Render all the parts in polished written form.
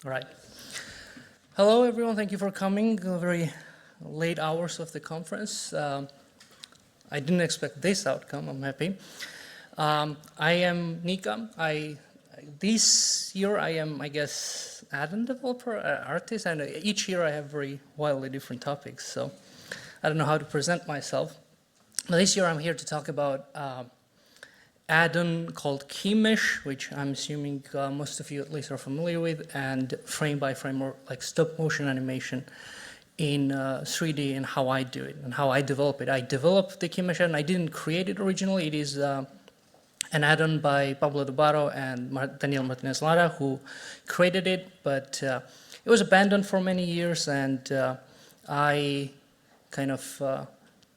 All right. Hello, everyone. Thank you for coming. Very late hours of the conference. I didn't expect this outcome. I'm happy. I am Nika. This year I am, I guess, add-on developer, artist, and each year I have very wildly different topics. So I don't know how to present myself. But this year I'm here to talk about add-on called Keymesh, which I'm assuming most of you at least are familiar with, and frame-by-frame or like stop-motion animation in 3D and how I do it and how I develop it. I developed the Keymesh and I didn't create it originally. It is an add-on by Pablo Dubarro and Daniel Martinez Lara who created it, but it was abandoned for many years, and I kind of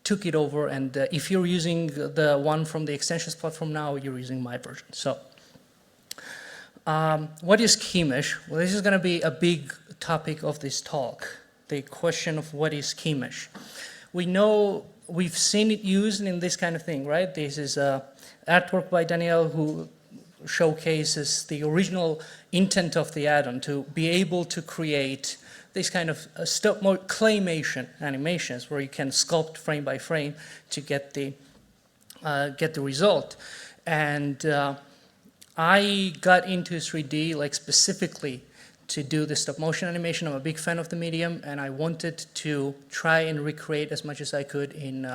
took it over, and if you're using the one from the extensions platform now, you're using my version. So what is Keymesh? Well, this is going to be a big topic of this talk, the question of what is Keymesh. We know, we've seen it used in this kind of thing, right? This is artwork by Daniel who showcases the original intent of the add-on to be able to create this kind of claymation animations where you can sculpt frame by frame to get the result. And I got into 3D like specifically to do the stop motion animation. I'm a big fan of the medium, and I wanted to try and recreate as much as I could in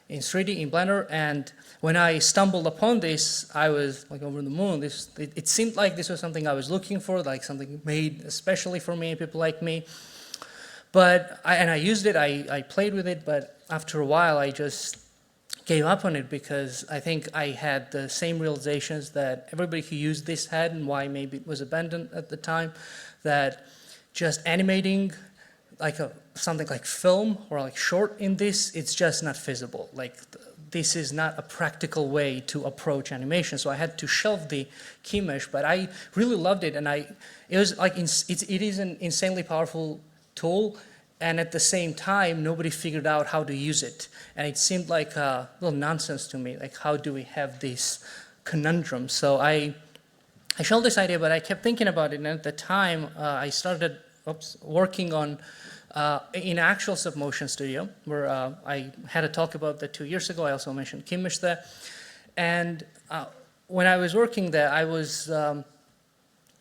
3D in Blender. And when I stumbled upon this, I was like over the moon. It seemed like this was something I was looking for, like something made especially for me and people like me. But I used it, I played with it, but after a while I just gave up on it because I think I had the same realizations that everybody who used this had, and why maybe it was abandoned at the time, that just animating like something like film or like short in this, it's just not feasible. Like this is not a practical way to approach animation. So I had to shelve the Keymesh, but I really loved it, and it was like it is an insanely powerful tool, and at the same time nobody figured out how to use it, and it seemed like a little nonsense to me. Like, how do we have this conundrum? So I shelved this idea, but I kept thinking about it, and at the time I started working on in actual submotion studio, where I had a talk about that 2 years ago. I also mentioned Keymesh there. And when I was working there, I was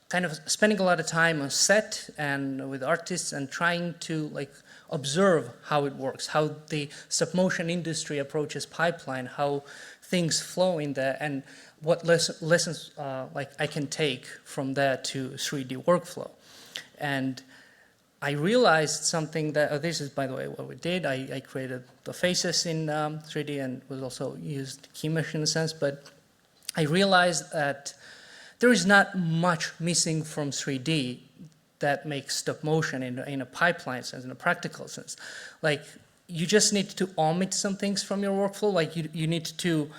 kind of spending a lot of time on set and with artists and trying to like observe how it works, how the submotion industry approaches pipeline, how things flow in there, and what lessons like I can take from there to 3D workflow. And I realized something that, this is by the way what we did, I created the faces in 3D and was also used Keymesh in a sense, but I realized that there is not much missing from 3D that makes stop motion in a pipeline sense, in a practical sense. Like, you just need to omit some things from your workflow, like you need to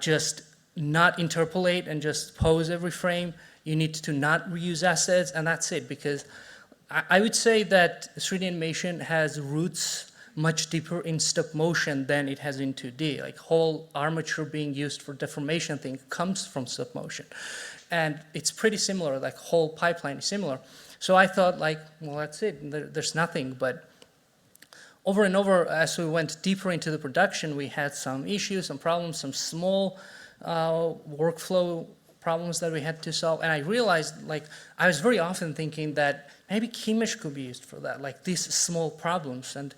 just not interpolate and just pose every frame. You need to not reuse assets, and that's it, because I would say that 3D animation has roots much deeper in stop motion than it has in 2D. Like, whole armature being used for deformation thing comes from stop motion. And it's pretty similar, like whole pipeline is similar. So I thought like, well, that's it, there's nothing. But over and over, as we went deeper into the production, we had some issues, some problems, some small workflow problems that we had to solve. And I realized, like, I was very often thinking that maybe Keymesh could be used for that, like these small problems. And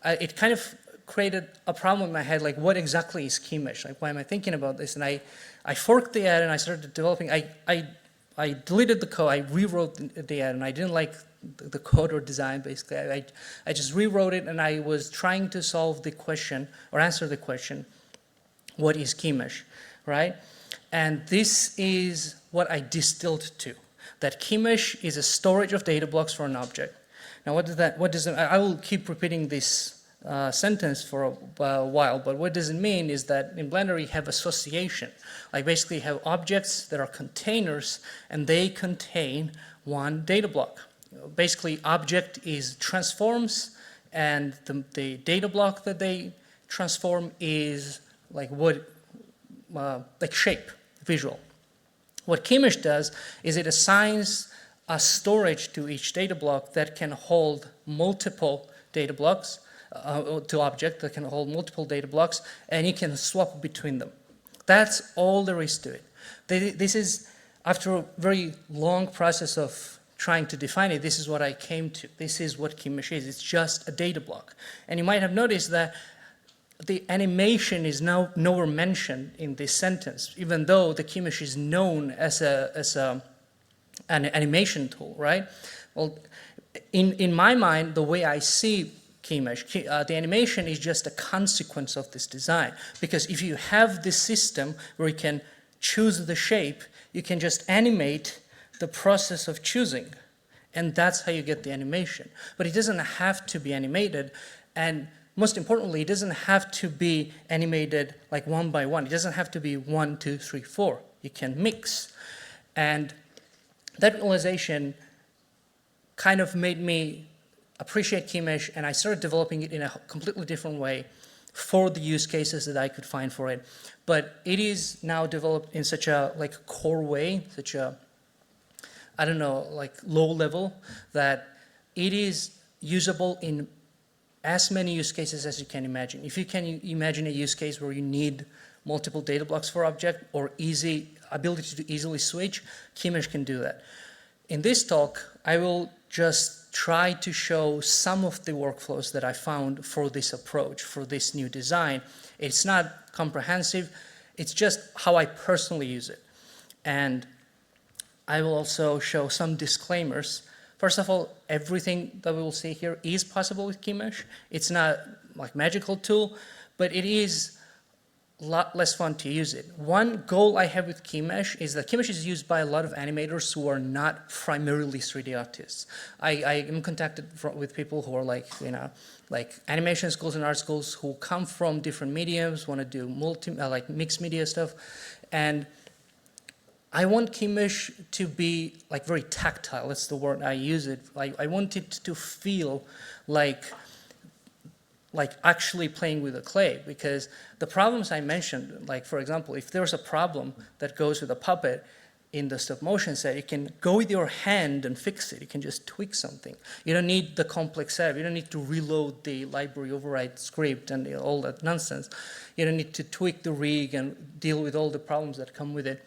it kind of created a problem in my head, like, what exactly is Keymesh? Like, why am I thinking about this? And I forked the ad and I started developing. I deleted the code, I rewrote the ad, and I didn't like the code or design, basically. I just rewrote it, and I was trying to solve the question, or answer the question, what is Keymesh, right? And this is what I distilled to, that Keymesh is a storage of data blocks for an object. Now, I will keep repeating this sentence for a while, but what does it mean is that in Blender you have association. Like, basically you have objects that are containers, and they contain one data block. Basically, object is transforms, and the data block that they transform is like like shape, visual. What Keymesh does is it assigns a storage to each data block that can hold multiple data blocks, to object that can hold multiple data blocks, and you can swap between them. That's all there is to it. This is, after a very long process of trying to define it, this is what I came to. This is what Keymesh is. It's just a data block. And you might have noticed that the animation is now nowhere mentioned in this sentence, even though the Keymesh is known as an animation tool, right? Well, in my mind, the way I see Keymesh, the animation is just a consequence of this design. Because if you have this system where you can choose the shape, you can just animate the process of choosing. And that's how you get the animation. But it doesn't have to be animated. And most importantly, it doesn't have to be animated like one by one. It doesn't have to be 1, 2, 3, 4. You can mix. And that realization kind of made me appreciate Keymesh, and I started developing it in a completely different way for the use cases that I could find for it. But it is now developed in such a core way, such a, I don't know, low level, that it is usable in as many use cases as you can imagine. If you can imagine a use case where you need multiple data blocks for object or easy ability to easily switch, Keymesh can do that. In this talk, I will just try to show some of the workflows that I found for this approach, for this new design. It's not comprehensive, it's just how I personally use it. And I will also show some disclaimers. First of all, everything that we will see here is possible with Keymesh. It's not like magical tool, but it is a lot less fun to use it. One goal I have with Keymesh is that Keymesh is used by a lot of animators who are not primarily 3D artists. I am contacted with people who are like animation schools and art schools who come from different mediums, want to do mixed media stuff, and I want Keymesh to be very tactile. That's the word I use it. I want it to feel like actually playing with the clay, because the problems I mentioned, for example, if there's a problem that goes with a puppet in the stop motion set, you can go with your hand and fix it. You can just tweak something. You don't need the complex setup. You don't need to reload the library override script and all that nonsense. You don't need to tweak the rig and deal with all the problems that come with it.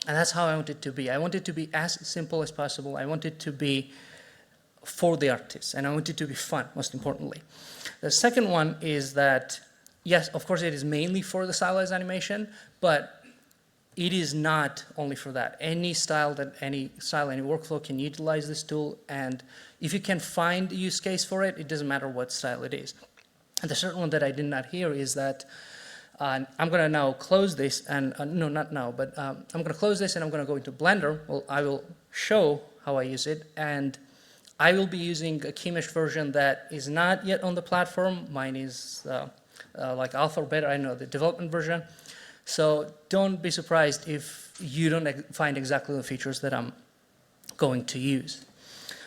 And that's how I want it to be. I want it to be as simple as possible. I want it to be for the artists, and I want it to be fun, most importantly. The second one is that, yes, of course it is mainly for the stylized animation, but it is not only for that. Any style, any workflow can utilize this tool, and if you can find a use case for it, it doesn't matter what style it is. And the certain one that I did not hear is that I'm going to now close this, and no, not now, but I'm going to close this and I'm going to go into Blender. Well, I will show how I use it, and I will be using a Keymesh version that is not yet on the platform. Mine is like alpha or beta, I know, the development version. So don't be surprised if you don't find exactly the features that I'm going to use.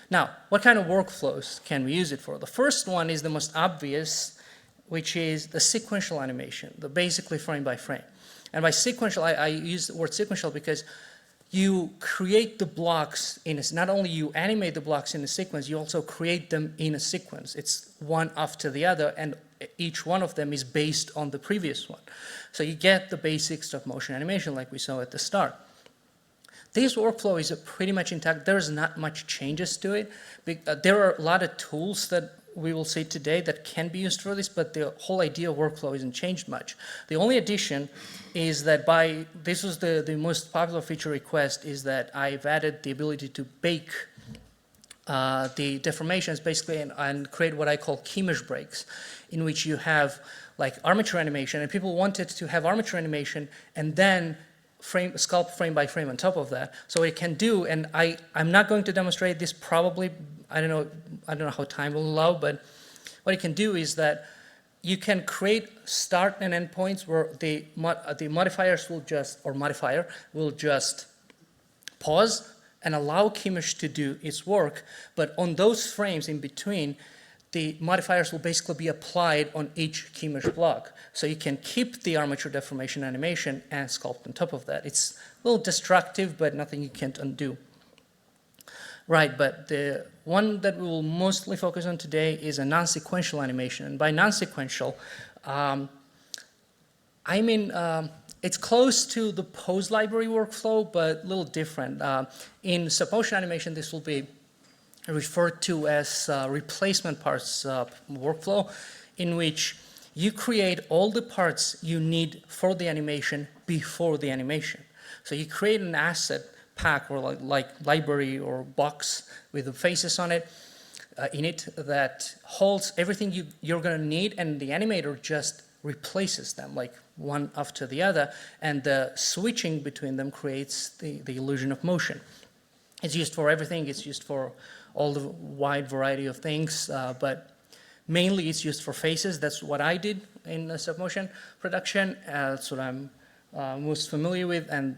Now, what kind of workflows can we use it for? The first one is the most obvious, which is the sequential animation, the basically frame by frame. And by sequential, I use the word sequential because you create the blocks not only you animate the blocks in a sequence, you also create them in a sequence. It's one after the other, and each one of them is based on the previous one. So you get the basic stop motion animation like we saw at the start. This workflow is pretty much intact. There's not much changes to it. There are a lot of tools that we will see today that can be used for this, but the whole idea of workflow hasn't changed much. The only addition is that this was the most popular feature request, is that I've added the ability to bake the deformations basically and create what I call Keymesh breaks, in which you have like armature animation, and people wanted to have armature animation and then sculpt frame by frame on top of that. So it can do, and I'm not going to demonstrate this probably, I don't know how time will allow, but what it can do is that you can create start and end points where the modifiers will modifier will just pause and allow Keymesh to do its work, but on those frames in between, the modifiers will basically be applied on each Keymesh block. So you can keep the armature deformation animation and sculpt on top of that. It's a little destructive, but nothing you can't undo. Right, but the one that we will mostly focus on today is a non-sequential animation. And by non-sequential, I mean, it's close to the pose library workflow, but a little different. In stop-motion animation, this will be referred to as replacement parts workflow, in which you create all the parts you need for the animation before the animation. So you create an asset pack or like library or box with the faces on it, in it that holds everything you're going to need, and the animator just replaces them like one after the other, and the switching between them creates the illusion of motion. It's used for everything. It's used for all the wide variety of things, but mainly it's used for faces. That's what I did in stop-motion production. That's what I'm most familiar with, and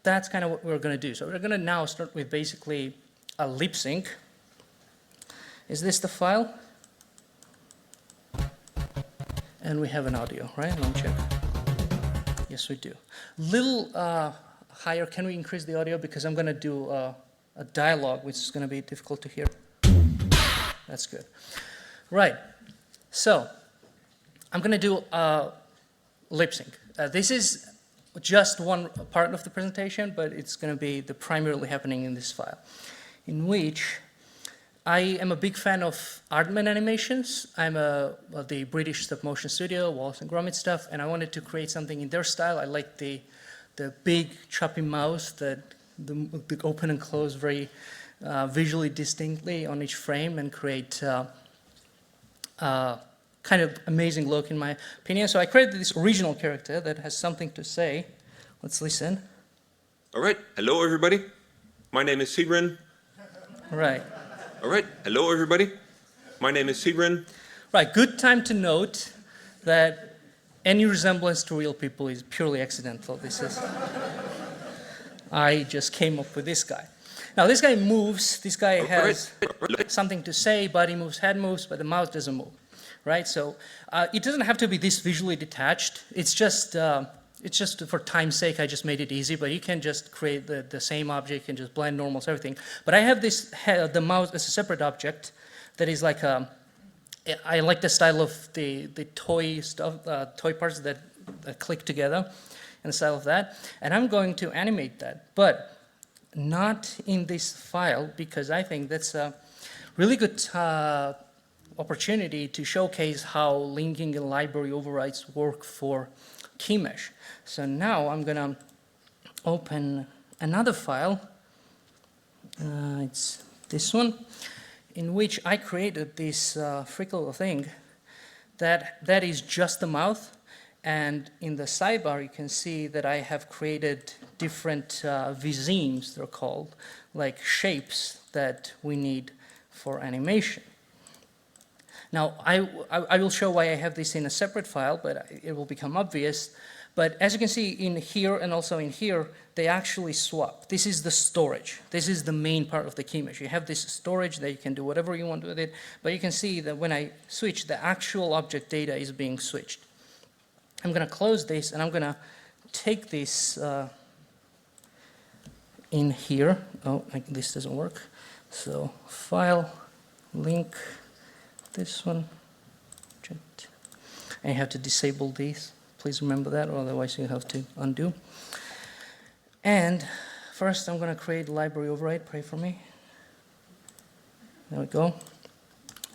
that's kind of what we're going to do. So we're going to now start with basically a lip sync. Is this the file? And we have an audio, right? Let me check. Yes, we do. Little higher. Can we increase the audio? Because I'm going to do a dialogue, which is going to be difficult to hear. That's good. Right. So I'm going to do a lip sync. This is just one part of the presentation, but it's going to be the primarily happening in this file, in which I am a big fan of Aardman animations. I'm the British stop-motion studio, Wallace and Gromit stuff, and I wanted to create something in their style. I like the big choppy mouse that the open and close very visually distinctly on each frame, and create kind of amazing look in my opinion. So I created this original character that has something to say. Let's listen. All right, hello everybody. My name is Sigrin. Right. All right, hello everybody. My name is Sigrin. Right, good time to note that any resemblance to real people is purely accidental. I just came up with this guy. Now this guy moves, this guy has something to say, body moves, head moves, but the mouth doesn't move, right? So it doesn't have to be this visually detached. It's just for time's sake, I just made it easy, but you can just create the same object and just blend normals, everything. But I have this the mouth as a separate object that is like I like the style of the toy stuff, toy parts that click together, and the style of that. And I'm going to animate that, but not in this file, because I think that's a really good opportunity to showcase how linking and library overrides work for Keymesh. So now I'm going to open another file. It's this one, in which I created this freak little thing that is just the mouth. And in the sidebar, you can see that I have created different vizimes, they're called, like shapes that we need for animation. Now, I will show why I have this in a separate file, but it will become obvious. But as you can see in here and also in here, they actually swap. This is the storage. This is the main part of the Keymesh. You have this storage that you can do whatever you want with it, but you can see that when I switch, the actual object data is being switched. I'm going to close this, and I'm going to take this in here. Oh, this doesn't work. So file, link, this one. And you have to disable these. Please remember that, or otherwise you have to undo. And first I'm going to create a library override. Pray for me. There we go.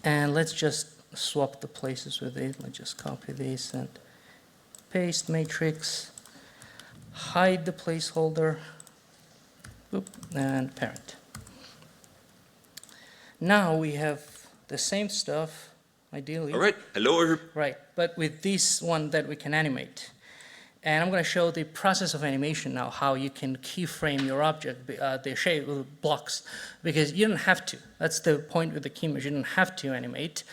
And let's just swap the places with it. Let's just copy this and paste matrix, hide the placeholder, and parent. Now we have the same stuff, ideally. All right, hello everybody. Right, but with this one that we can animate. And I'm going to show the process of animation now, how you can keyframe your object, the shape of the blocks, because you don't have to. That's the point with the Keymesh. You don't have to animate.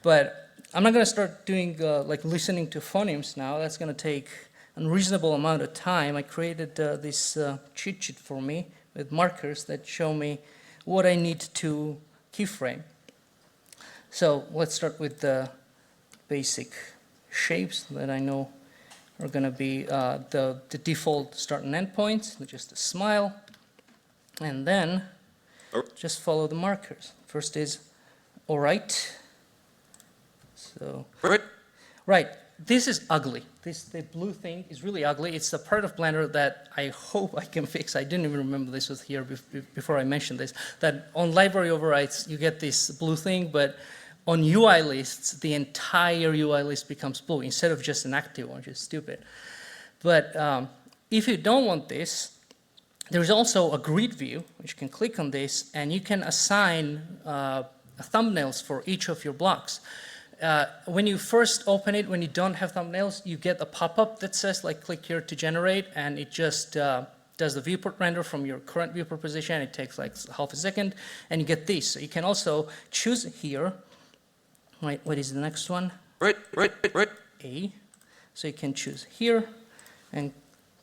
But I'm not going to start doing like listening to phonemes now. That's going to take a reasonable amount of time. I created this cheat sheet for me with markers that show me what I need to keyframe. So let's start with the basic shapes that I know are going to be the default start and end points, just a smile. And then just follow the markers. First is all right. So, right, this is ugly. The blue thing is really ugly. It's the part of Blender that I hope I can fix. I didn't even remember this was here before I mentioned this, that on library overrides, you get this blue thing, but on UI lists, the entire UI list becomes blue instead of just an active one, which is stupid. But if you don't want this, there's also a grid view, which you can click on this, and you can assign thumbnails for each of your blocks. When you first open it, when you don't have thumbnails, you get a pop-up that says, like, click here to generate, and it just does the viewport render from your current viewport position. It takes like half a second, and you get this. So you can also choose here. Right, what is the next one? Right. A. So you can choose here and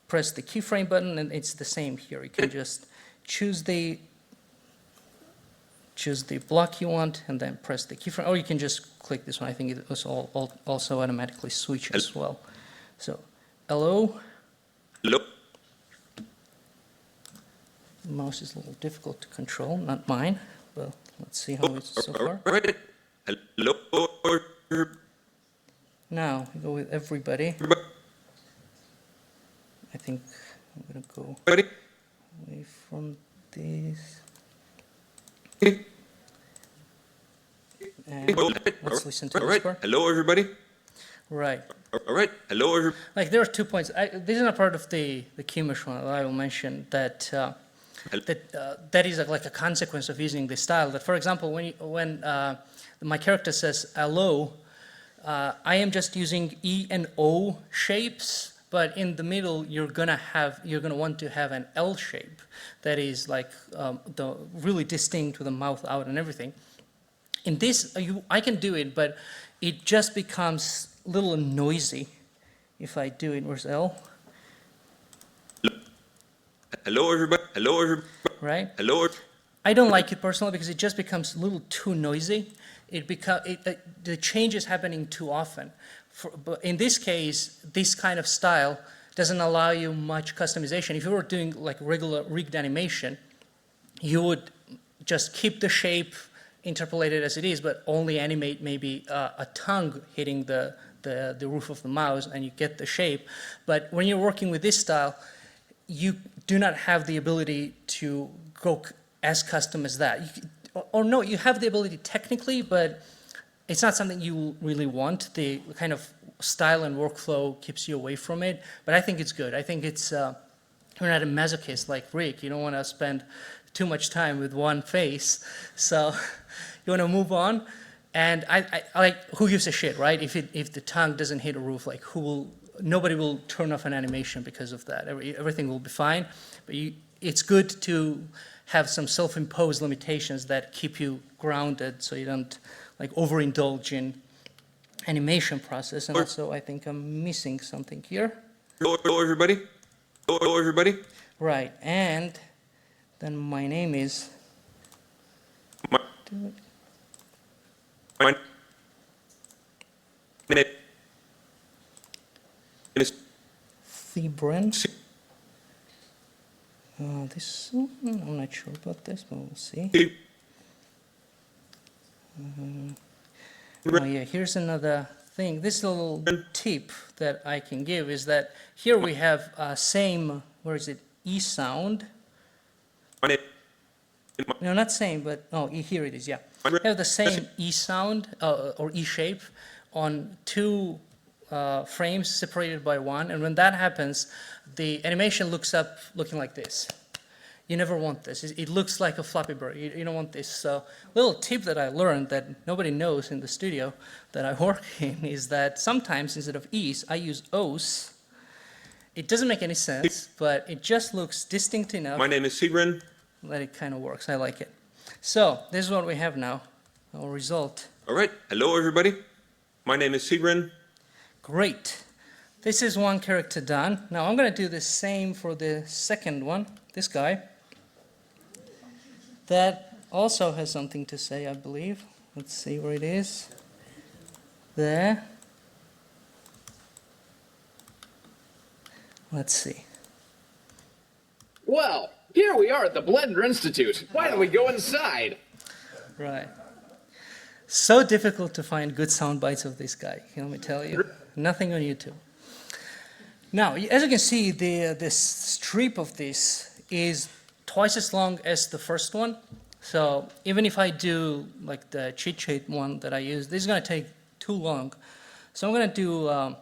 press the keyframe button, and it's the same here. You can just choose the block you want and then press the keyframe, or you can just click this one. I think it was also automatically switch as well. So, hello. The mouse is a little difficult to control, not mine, but let's see how it's so far. Now, we go with everybody. I think I'm going to go away from this. And let's listen to this part. Hello, everybody. Right. All right. Hello, everybody. Like, there are 2 points. This is not part of the Keymesh one that I will mention, that that is like a consequence of using this style. That, for example, when my character says hello, I am just using E and O shapes, but in the middle you're gonna want to have an L shape that is like the really distinct with the mouth out and everything. In this, I can do it, but it just becomes a little noisy if I do it. Where's L? Hello, everybody. Hello, everybody. Right? Hello. I don't like it personally because it just becomes a little too noisy. The change is happening too often. But in this case, this kind of style doesn't allow you much customization. If you were doing like regular rigged animation, you would just keep the shape interpolated as it is, but only animate maybe a tongue hitting the roof of the mouse, and you get the shape. But when you're working with this style, you do not have the ability to go as custom as that. Or no, you have the ability technically, but it's not something you really want. The kind of style and workflow keeps you away from it, but I think it's good. I think it's, you're not a masochist like Rick. You don't want to spend too much time with one face, so you want to move on. And I like, who gives a shit, right? If the tongue doesn't hit a roof, like nobody will turn off an animation because of that. Everything will be fine, but it's good to have some self-imposed limitations that keep you grounded, so you don't like overindulge in animation process. And also, I think I'm missing something here. Hello, everybody. Hello, everybody. Right, and then my name is. My name is Thebren. I'm not sure about this, but we'll see. Oh yeah, here's another thing. This little tip that I can give is that here we have same, where is it, E sound. No, not same, but, oh, here it is, yeah. We have the same E sound, or E shape, on two frames separated by one, and when that happens, the animation looks up looking like this. You never want this. It looks like a Flappy Bird. You don't want this. So, little tip that I learned that nobody knows in the studio that I work in is that sometimes instead of E's, I use O's. It doesn't make any sense, but it just looks distinct enough. My name is Sigren. That it kind of works. I like it. So, this is what we have now, our result. All right. Hello, everybody. My name is Sigren. Great. This is one character done. Now, I'm going to do the same for the second one, this guy. That also has something to say, I believe. Let's see where it is. There. Let's see. Well, here we are at the Blender Institute. Why don't we go inside? Right. So difficult to find good sound bites of this guy, let me tell you. Nothing on YouTube. Now, as you can see, this strip of this is twice as long as the first one. So even if I do like the cheat sheet one that I use, this is going to take too long. So I'm going to do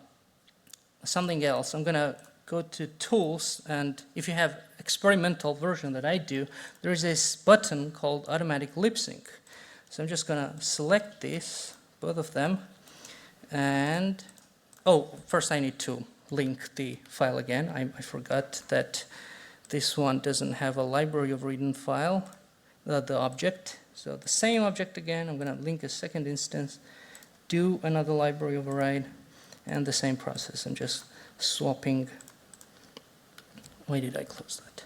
something else. I'm going to go to Tools, and if you have experimental version that I do, there is this button called Automatic Lip Sync. So I'm just going to select this, both of them, and first I need to link the file again. I forgot that this one doesn't have a library of written file, the object. So the same object again, I'm going to link a second instance, do another library override, and the same process. I'm just swapping. Why did I close that?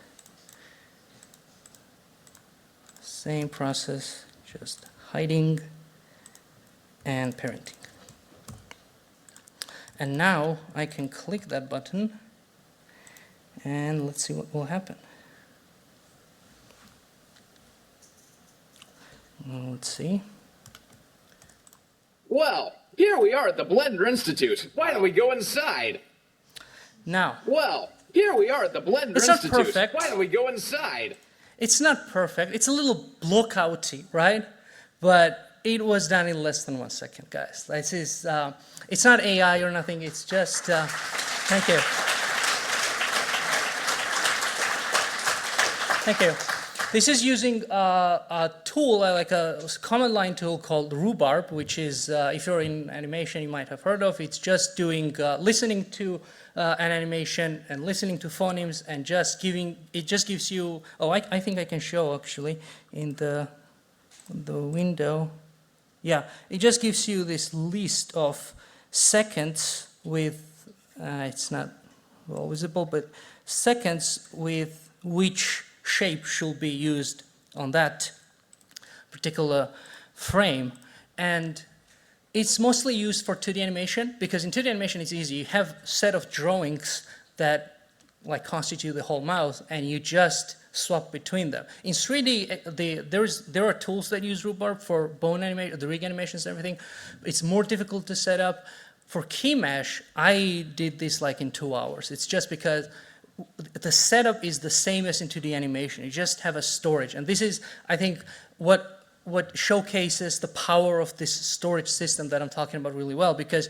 Same process, just hiding and parenting. And now I can click that button, and let's see what will happen. Let's see. Well, here we are at the Blender Institute. Why don't we go inside? Now, Well, here we are at the Blender It's not Institute. perfect. Why don't we go inside? it's not perfect. It's a little blockouty, right? But it was done in less than 1 second, guys. This is, it's not AI or nothing. It's just, thank you. Thank you. This is using a tool, like a command line tool called Rhubarb, which is, if you're in animation, you might have heard of. It's just doing, listening to an animation and listening to phonemes and just giving, it just gives you, I think I can show actually in the window. Yeah, it just gives you this list of seconds with, it's not well visible, but seconds with which shape should be used on that particular frame. And it's mostly used for 2D animation, because in 2D animation it's easy. You have a set of drawings that like constitute the whole mouth, and you just swap between them. In 3D, there are tools that use Rhubarb for bone animation, the rig animations and everything. It's more difficult to set up. For Keymesh, I did this like in 2 hours. It's just because the setup is the same as in 2D animation. You just have a storage. And this is, I think, what showcases the power of this storage system that I'm talking about really well, because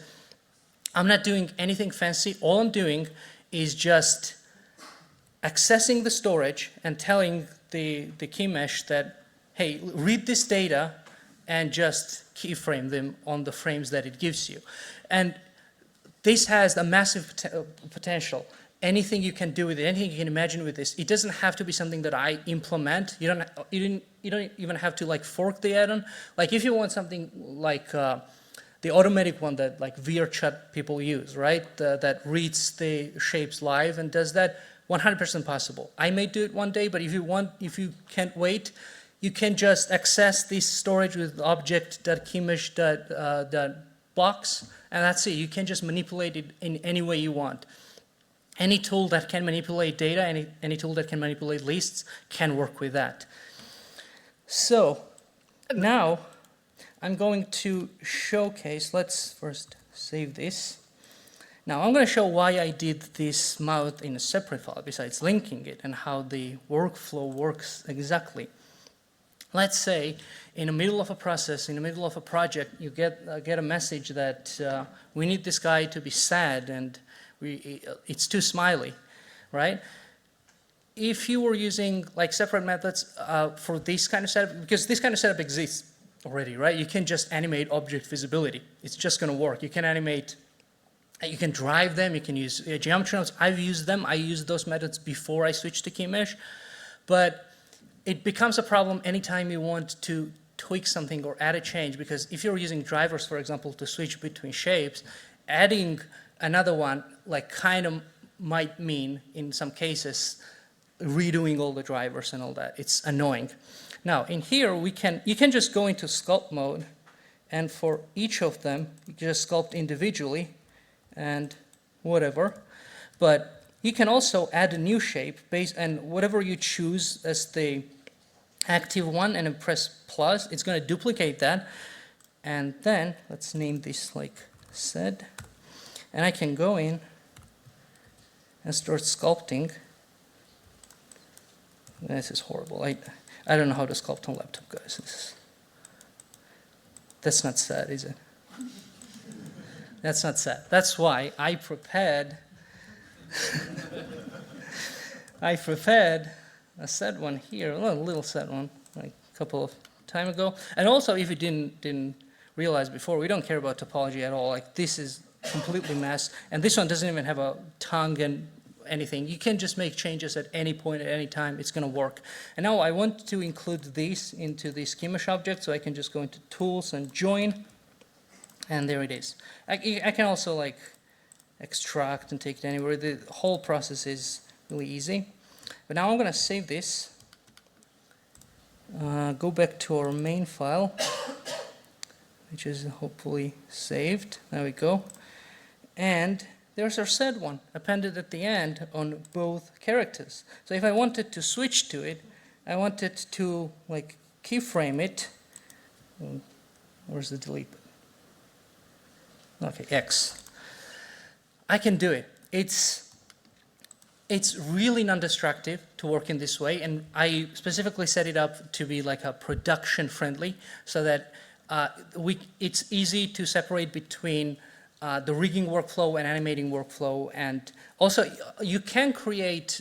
I'm not doing anything fancy. All I'm doing is just accessing the storage and telling the Keymesh that, hey, read this data and just keyframe them on the frames that it gives you. And this has a massive potential. Anything you can do with it, anything you can imagine with this. It doesn't have to be something that I implement. You don't even have to like fork the add-on. Like if you want something like the automatic one that like VRChat people use, right? That reads the shapes live and does that, 100% possible. I may do it one day, but if you can't wait, you can just access this storage with object.keymesh.box, and that's it. You can just manipulate it in any way you want. Any tool that can manipulate data, any tool that can manipulate lists can work with that. So now I'm going to showcase, let's first save this. Now I'm going to show why I did this mouth in a separate file besides linking it, and how the workflow works exactly. Let's say in the middle of a process, in the middle of a project, you get a message that we need this guy to be sad and it's too smiley, right? If you were using like separate methods for this kind of setup, because this kind of setup exists already, right? You can just animate object visibility. It's just going to work. You can animate, you can drive them, you can use geometry nodes. I've used them. I used those methods before I switched to Keymesh, but it becomes a problem anytime you want to tweak something or add a change, because if you're using drivers, for example, to switch between shapes, adding another one like kind of might mean in some cases redoing all the drivers and all that. It's annoying. Now in here you can just go into sculpt mode, and for each of them you just sculpt individually and whatever. But you can also add a new shape based and whatever you choose as the active one and then press plus, it's going to duplicate that. And then let's name this like said. And I can go in and start sculpting. This is horrible. I don't know how to sculpt on laptop, guys. That's not sad, is it? That's not sad. That's why I prepared a sad one here, a little sad one, like a couple of time ago. And also, if you didn't realize before, we don't care about topology at all. Like this is completely messed, and this one doesn't even have a tongue and anything. You can just make changes at any point, at any time. It's going to work. And now I want to include this into the Keymesh object, so I can just go into Tools and Join, and there it is. I can also like extract and take it anywhere. The whole process is really easy. But now I'm going to save this. Go back to our main file, which is hopefully saved. There we go. And there's our said one appended at the end on both characters. So if I wanted to switch to it, I wanted to like keyframe it. Where's the delete button? Okay, X. I can do it. It's really non-destructive to work in this way, and I specifically set it up to be like a production friendly, so that it's easy to separate between the rigging workflow and animating workflow, and also you can create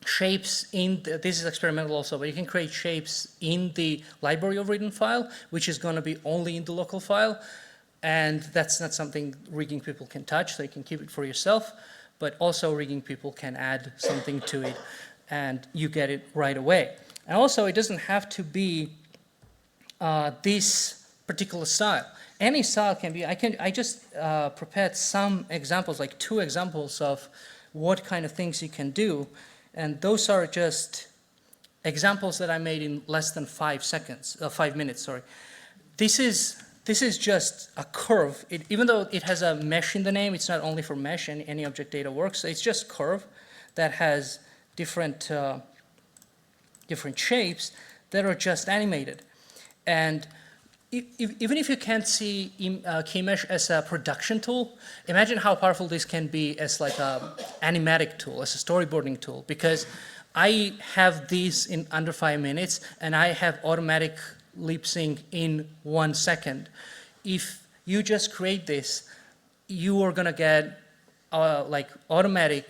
shapes in this is experimental also, but you can create shapes in the library overridden file, which is going to be only in the local file, and that's not something rigging people can touch, so you can keep it for yourself. But also rigging people can add something to it, and you get it right away. And also, it doesn't have to be this particular style. Any style can be. I just prepared some examples, like 2 examples of what kind of things you can do, and those are just examples that I made in less than 5 minutes. Sorry. This is just a curve. Even though it has a mesh in the name, it's not only for mesh, and any object data works. So it's just curve that has different shapes that are just animated. And even if you can't see Keymesh as a production tool, imagine how powerful this can be as like a animatic tool, as a storyboarding tool. Because I have these in under 5 minutes, and I have automatic lip sync in 1 second. If you just create this, you are gonna get like automatic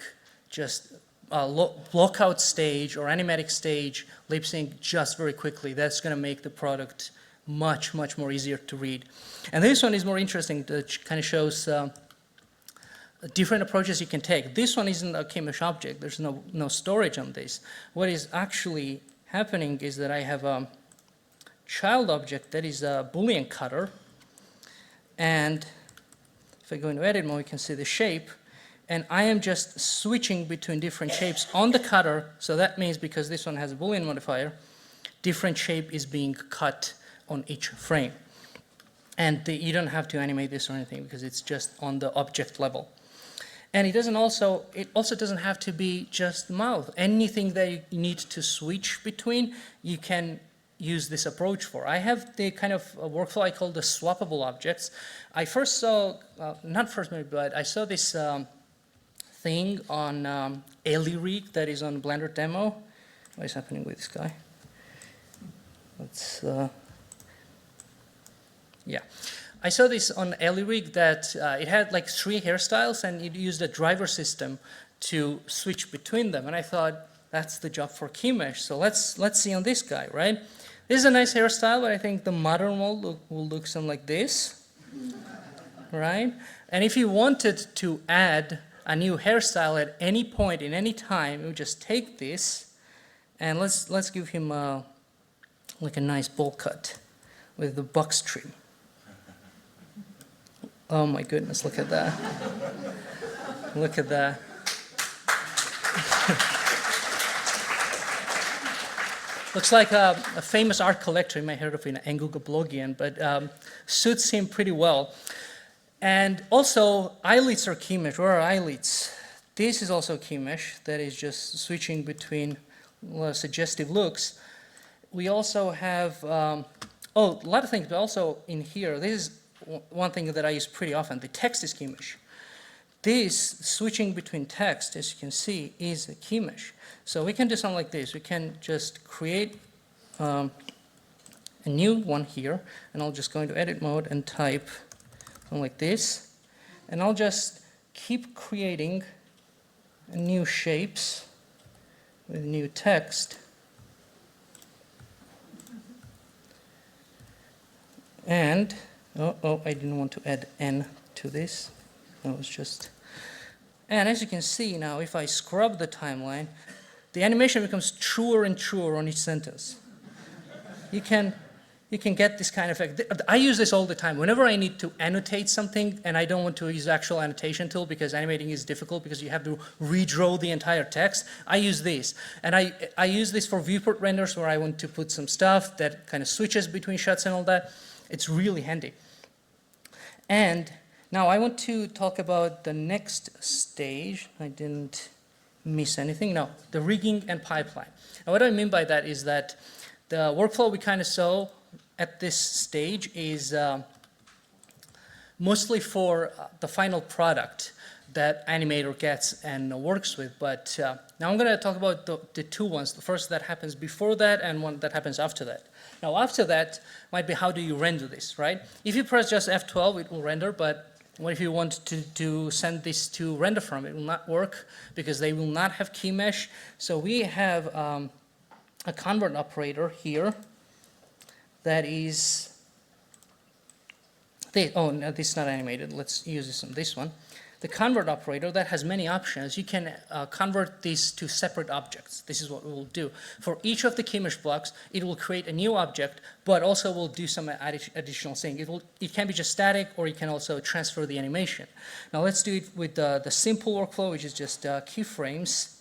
just lockout stage or animatic stage lip sync just very quickly. That's gonna make the product much more easier to read. And this one is more interesting. That kind of shows different approaches you can take. This one isn't a Keymesh object. There's no storage on this. What is actually happening is that I have a child object that is a Boolean cutter, and if I go into edit mode, you can see the shape, and I am just switching between different shapes on the cutter. So that means, because this one has a Boolean modifier, different shape is being cut on each frame, and you don't have to animate this or anything, because it's just on the object level. And it also doesn't have to be just mouth. Anything that you need to switch between, you can use this approach for. I have the kind of workflow I call the swappable objects. I first saw, but I saw this thing on Rig that is on Blender demo. What is happening with this guy? Let's, yeah. I saw this on Rig that it had like 3 hairstyles, and it used a driver system to switch between them. And I thought, that's the job for Keymesh. So let's see on this guy, right? This is a nice hairstyle, but I think the modern one will look something like this, right? And if you wanted to add a new hairstyle at any point in any time, you would just take this, and let's give him like a nice bowl cut with the box trim. Oh my goodness, look at that. Look at that. Looks like a famous art collector. You might have heard of him, Enguga Blogian, but suits him pretty well. And also, eyelids are Keymesh. Where are eyelids? This is also Keymesh that is just switching between suggestive looks. We also have, a lot of things, but also in here, this is one thing that I use pretty often. The text is Keymesh. This switching between text, as you can see, is a Keymesh. So we can do something like this. We can just create a new one here, and I'll just go into edit mode and type something like this. And I'll just keep creating new shapes with new text. And, I didn't want to add n to this. That was just, and as you can see now, if I scrub the timeline, the animation becomes truer and truer on each sentence. You can get this kind of effect. I use this all the time. Whenever I need to annotate something and I don't want to use actual annotation tool because animating is difficult because you have to redraw the entire text, I use this. And I use this for viewport renders where I want to put some stuff that kind of switches between shots and all that. It's really handy. And now I want to talk about the next stage. I didn't miss anything. No, the rigging and pipeline. And what I mean by that is that the workflow we kind of saw at this stage is mostly for the final product that animator gets and works with. But now I'm going to talk about the two ones. The first that happens before that and one that happens after that. Now after that might be how do you render this, right? If you press just F12, it will render, but what if you want to send this to render from? It will not work because they will not have Keymesh. So we have a convert operator here that is, no, this is not animated. Let's use this one. The convert operator that has many options. You can convert these to separate objects. This is what we will do. For each of the Keymesh blocks, it will create a new object, but also will do some additional thing. It can be just static, or you can also transfer the animation. Now let's do it with the simple workflow, which is just keyframes.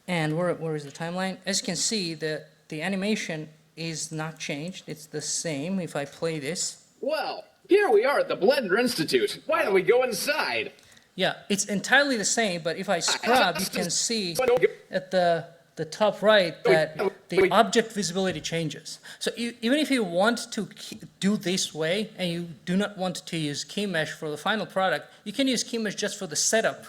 And where is the timeline? As you can see, the animation is not changed. It's the same if I play this. Well, here we are at the Blender Institute. Why don't we go inside? Yeah, it's entirely the same, but if I scrub, you can see at the top right that the object visibility changes. So even if you want to do this way and you do not want to use Keymesh for the final product, you can use Keymesh just for the setup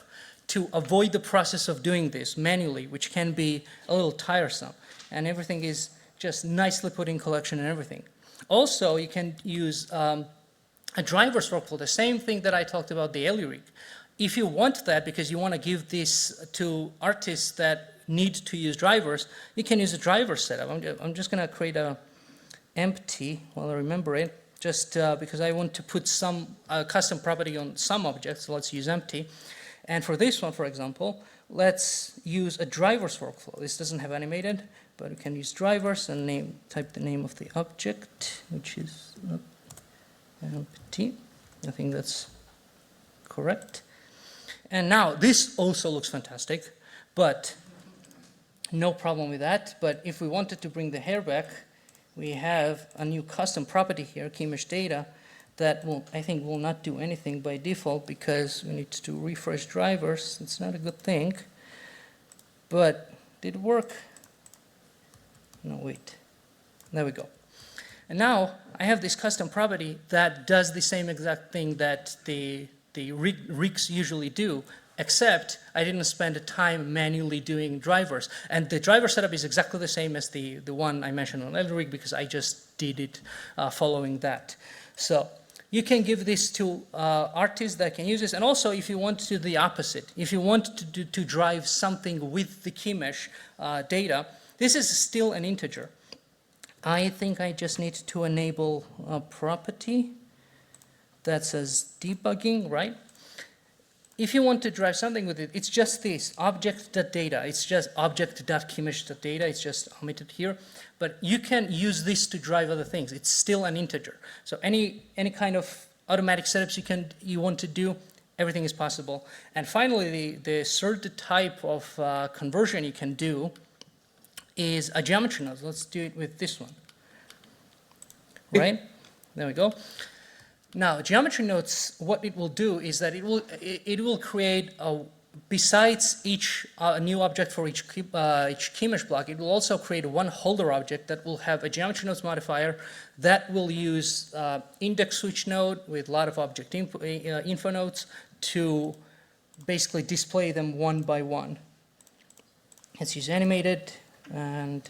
to avoid the process of doing this manually, which can be a little tiresome. And everything is just nicely put in collection and everything. Also, you can use a driver's workflow, the same thing that I talked about the rig. If you want that because you want to give this to artists that need to use drivers, you can use a driver setup. I'm just going to create a empty while I remember it, just because I want to put some custom property on some objects. So let's use empty. And for this one, for example, let's use a driver's workflow. This doesn't have animated, but we can use drivers and type the name of the object, which is empty. I think that's correct. And now this also looks fantastic, but no problem with that. But if we wanted to bring the hair back, we have a new custom property here, Keymesh data, that I think will not do anything by default because we need to refresh drivers. It's not a good thing. But did it work? No, wait. There we go. And now I have this custom property that does the same exact thing that the rigs usually do, except I didn't spend time manually doing drivers. And the driver setup is exactly the same as the one I mentioned on rig because I just did it following that. So you can give this to artists that can use this. And also if you want to do the opposite, if you want to drive something with the Keymesh data, this is still an integer. I think I just need to enable a property that says debugging, right? If you want to drive something with it, it's just this, object.data. It's just object.keymesh.data. It's just omitted here. But you can use this to drive other things. It's still an integer. So any kind of automatic setups you want to do, everything is possible. And finally, the third type of conversion you can do is a geometry node. Let's do it with this one. Right? There we go. Now, geometry nodes, what it will do is that it will create besides each new object for each Keymesh block, it will also create one holder object that will have a geometry nodes modifier that will use index switch node with a lot of object info nodes to basically display them one by one. Let's use animated and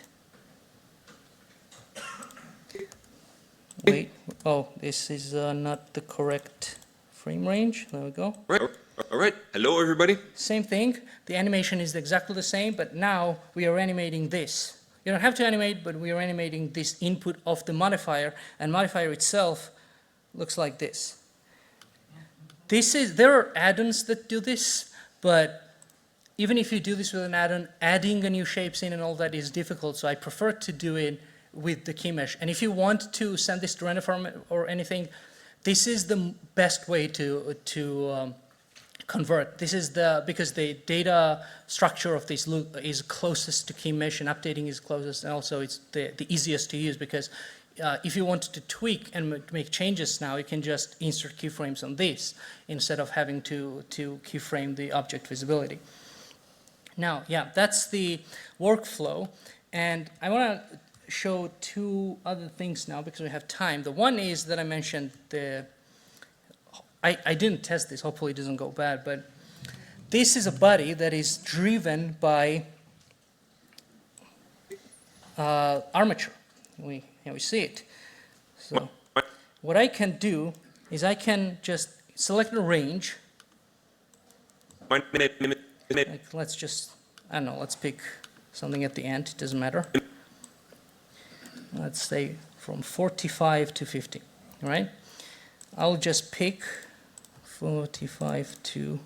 wait. Oh, this is not the correct frame range. There we go. All right. Hello, everybody. Same thing. The animation is exactly the same, but now we are animating this. You don't have to animate, but we are animating this input of the modifier, and modifier itself looks like this. There are add-ons that do this, but even if you do this with an add-on, adding a new shape scene and all that is difficult, so I prefer to do it with the Keymesh. And if you want to send this to render farm or anything, this is the best way to convert. This is because the data structure of this loop is closest to Keymesh, and updating is closest, and also it's the easiest to use, because if you wanted to tweak and make changes now, you can just insert keyframes on this instead of having to keyframe the object visibility. Now, yeah, that's the workflow, and I want to show two other things now because we have time. The one is that I mentioned I didn't test this, hopefully it doesn't go bad, but this is a body that is driven by armature. We see it. So what I can do is I can just select a range. Like let's just, I don't know, let's pick something at the end, it doesn't matter. Let's say from 45 to 50, all right? I'll just pick 45 to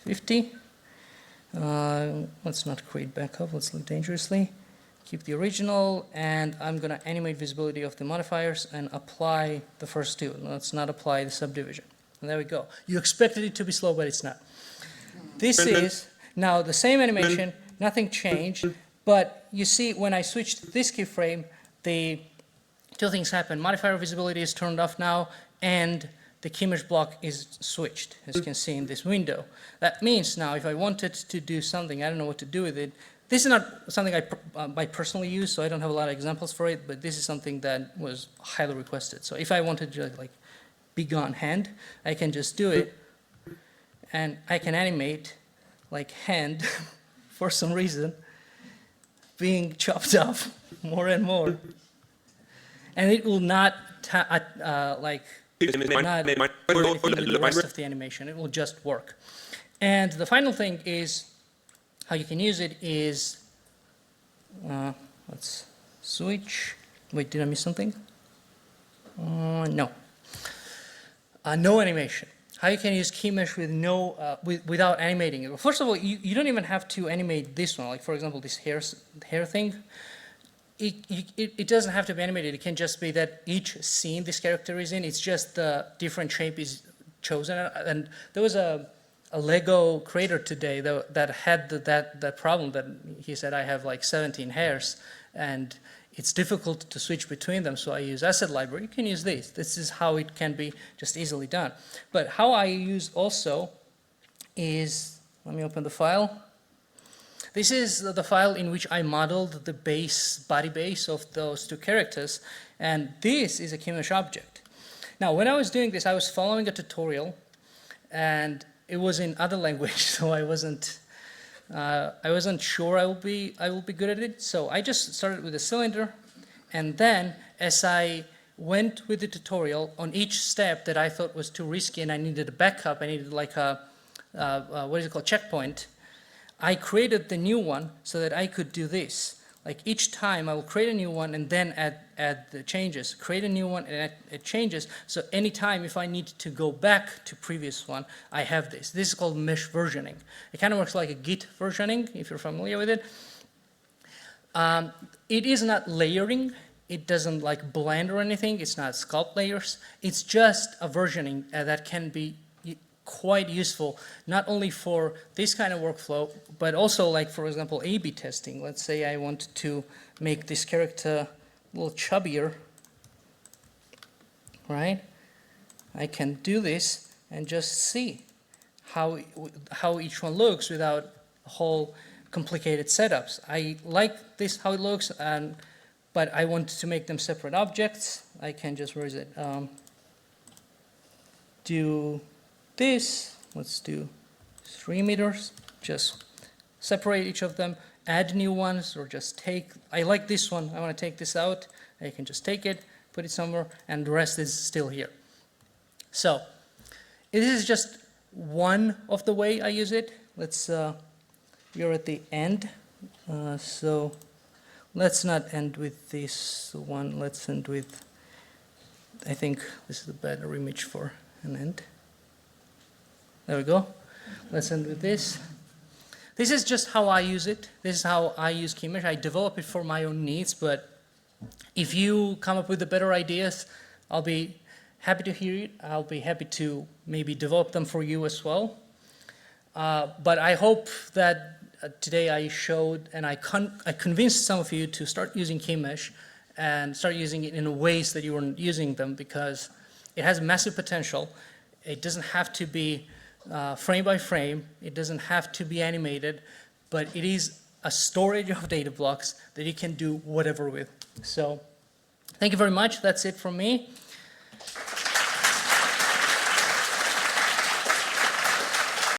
50. Let's not create backup, let's look dangerously. Keep the original, and I'm gonna animate visibility of the modifiers and apply the first two. Let's not apply the subdivision. And there we go. You expected it to be slow, but it's not. This is now the same animation, nothing changed, but you see when I switched this keyframe, the two things happen. Modifier visibility is turned off now, and the Keymesh block is switched, as you can see in this window. That means now if I wanted to do something, I don't know what to do with it. This is not something I personally use, so I don't have a lot of examples for it, but this is something that was highly requested. So if I wanted to like be gone hand, I can just do it, and I can animate like hand for some reason being chopped off more and more, and it will not not do anything with the rest of the animation. It will just work. And the final thing is how you can use it is let's switch. Wait, did I miss something? No. No animation. How you can use Keymesh with without animating it. Well, first of all, you don't even have to animate this one. Like for example, this hair thing. It doesn't have to be animated. It can just be that each scene this character is in, it's just the different shape is chosen. And there was a Lego creator today that had that problem that he said, I have like 17 hairs and it's difficult to switch between them, so I use asset library. You can use this. This is how it can be just easily done. But how I use also is, let me open the file. This is the file in which I modeled the body base of those two characters, and this is a Keymesh object. Now, when I was doing this, I was following a tutorial, and it was in other language, so I wasn't sure I will be good at it. So I just started with a cylinder, and then as I went with the tutorial on each step that I thought was too risky and I needed a backup, I needed like a what is it called, checkpoint. I created the new one so that I could do this. Like each time I will create a new one and then add the changes, create a new one and add changes. So anytime if I need to go back to previous one, I have this. This is called mesh versioning. It kind of works like a Git versioning, if you're familiar with it. It is not layering. It doesn't like blend or anything. It's not sculpt layers. It's just a versioning that can be quite useful, not only for this kind of workflow, but also like, for example, A/B testing. Let's say I want to make this character a little chubbier, right? I can do this and just see how each one looks without whole complicated setups. I like this how it looks, but I want to make them separate objects. I can just, where is it? Do this. Let's do 3 meters. Just separate each of them, add new ones, or just take. I like this one. I want to take this out. I can just take it, put it somewhere, and the rest is still here. So this is just one of the way I use it. Let's. You're at the end, so let's not end with this one. Let's end with. I think this is a better image for an end. There we go. Let's end with this. This is just how I use it. This is how I use Keymesh. I develop it for my own needs, but if you come up with the better ideas, I'll be happy to hear it. I'll be happy to maybe develop them for you as well. But I hope that today I showed and I convinced some of you to start using Keymesh and start using it in ways that you weren't using them, because it has massive potential. It doesn't have to be frame by frame. It doesn't have to be animated, but it is a storage of data blocks that you can do whatever with. So thank you very much. That's it from me.